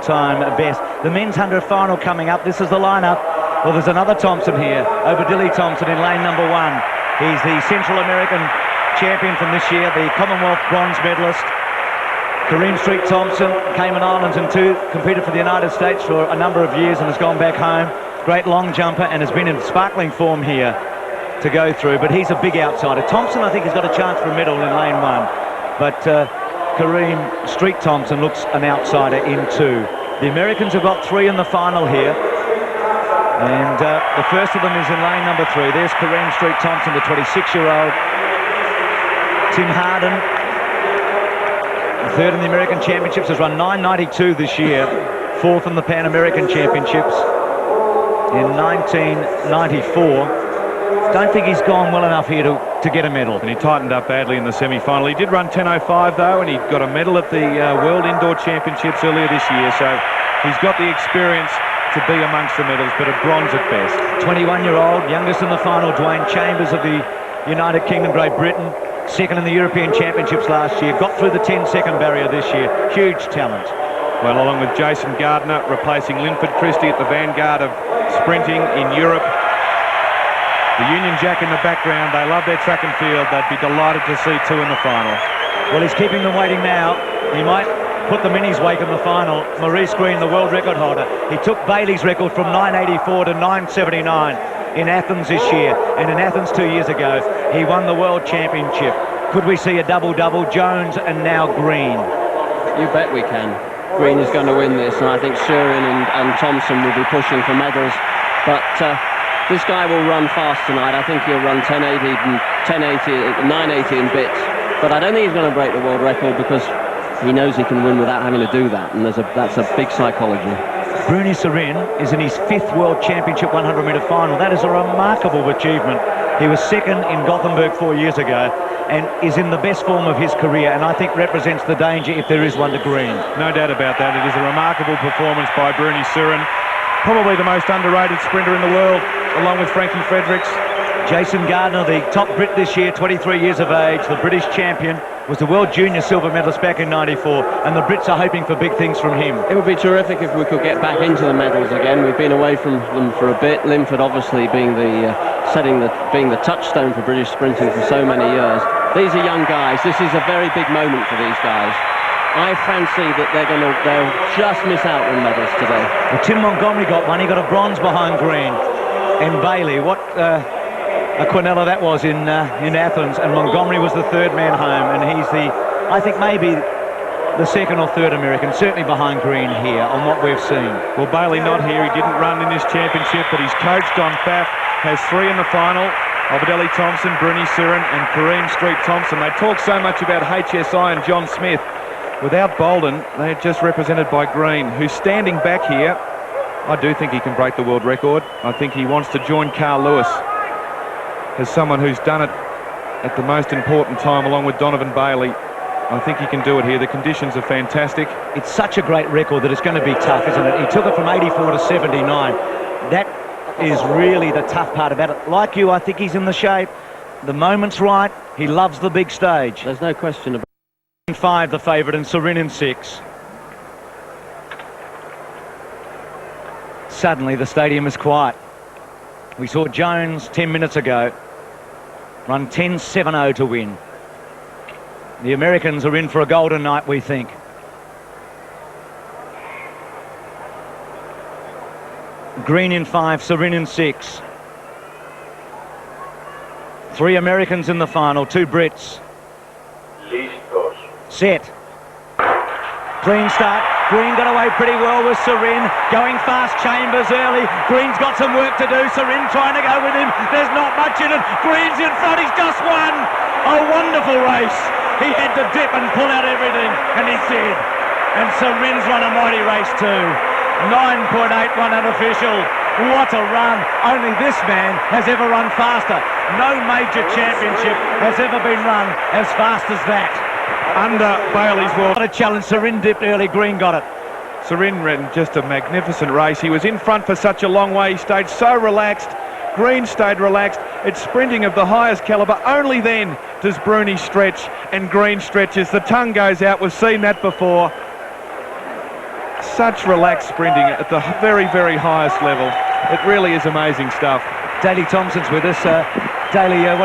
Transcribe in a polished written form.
all-time best. The men's 100 final coming up. This is the lineup. Well, there's another Thompson here, Obadiah Thompson in lane number 1. He's the Central American champion from this year, the Commonwealth bronze medalist. Kareem Street Thompson, Cayman Islands and 2, competed for the United States for a number of years and has gone back home. Great long jumper and has been in sparkling form here to go through, but he's a big outsider. Thompson, I think, has got a chance for a medal in lane 1, but Kareem Street Thompson looks an outsider in 2. The Americans have got 3 in the final here, and the first of them is in lane number 3. There's Kareem Street Thompson, the 26-year-old. Tim Harden, third in the American Championships, has run 9.92 this year, 4th in the Pan American Championships in 1994. Don't think he's gone well enough here to get a medal. And he tightened up badly in the semi-final. He did run 10.05 though, and he got a medal at the World Indoor Championships earlier this year, so he's got the experience to be amongst the medals, but a bronze at best. 21-year-old, youngest in the final, Dwayne Chambers of the United Kingdom, Great Britain, 2nd in the European Championships last year, got through the 10-second barrier this year. Huge talent. Well, along with Jason Gardner, replacing Linford Christie at the vanguard of sprinting in Europe. The Union Jack in the background, they love their track and field. They'd be delighted to see 2 in the final. Well, he's keeping them waiting now. He might put the minis wake in the final. Maurice Greene, the world record holder. He took Bailey's record from 9.84 to 9.79 in Athens this year. And in Athens 2 years ago, he won the world championship. Could we see a double-double? Jones and now Greene. You bet we can. Greene is going to win this, and I think Surin and Thompson will be pushing for medals. But this guy will run fast tonight. I think he'll run 10.80 and 9.80 in bits. But I don't think he's going to break the world record because he knows he can win without having to do that, and that's a big psychology. Bruny Surin is in his 5th World Championship 100-metre final. That is a remarkable achievement. He was 2nd in Gothenburg 4 years ago and is in the best form of his career, and I think represents the danger if there is one to Greene. No doubt about that. It is a remarkable performance by Bruny Surin. Probably the most underrated sprinter in the world, along with Frankie Fredericks. Jason Gardner, the top Brit this year, 23 years of age, the British champion, was the World Junior silver medalist back in '94, and the Brits are hoping for big things from him. It would be terrific if we could get back into the medals again. We've been away from them for a bit. Linford obviously being the being the touchstone for British sprinting for so many years. These are young guys. This is a very big moment for these guys. I fancy that they'll just miss out on medals today. Well, Tim Montgomery got one. He got a bronze behind Greene and Bailey. What a quinella that was in Athens, and Montgomery was the 3rd man home, and he's I think maybe the 2nd or 3rd American, certainly behind Greene here on what we've seen. Well, Bailey not here. He didn't run in this championship, but he's coached on FAF, has 3 in the final. Obadiah Thompson, Bruny Surin and Kareem Street Thompson. They talk so much about HSI and John Smith. Without Bolden, they're just represented by Greene, who's standing back here. I do think he can break the world record. I think he wants to join Carl Lewis as someone who's done it at the most important time, along with Donovan Bailey. I think he can do it here. The conditions are fantastic. It's such a great record that it's going to be tough, isn't it? He took it from 84 to 79. That is really the tough part about it. Like you, I think he's in the shape. The moment's right. He loves the big stage. There's no question about it. 5 the favourite, and Surin in 6. Suddenly the stadium is quiet. We saw Jones 10 minutes ago run 10.70 to win. The Americans are in for a golden night, we think. Greene in 5, Surin in 6. 3 Americans in the final, 2 Brits. Set. Clean start. Greene got away pretty well with Surin. Going fast, Chambers early. Greene's got some work to do. Surin trying to go with him. There's not much in it. Greene's in front. He's just won. A wonderful race. He had to dip and pull out everything, and he did. And Surin's run a mighty race too. 9.81 unofficial. What a run. Only this man has ever run faster. No major championship has ever been run as fast as that. Under Bailey's world. What a challenge. Surin dipped early. Greene got it. Surin ran just a magnificent race. He was in front for such a long way. He stayed so relaxed. Greene stayed relaxed. It's sprinting of the highest calibre. Only then does Bruny stretch and Greene stretches. The tongue goes out. We've seen that before. such relaxed sprinting at the very, very highest level. It really is amazing stuff. Daley Thompson's with us. Daley, what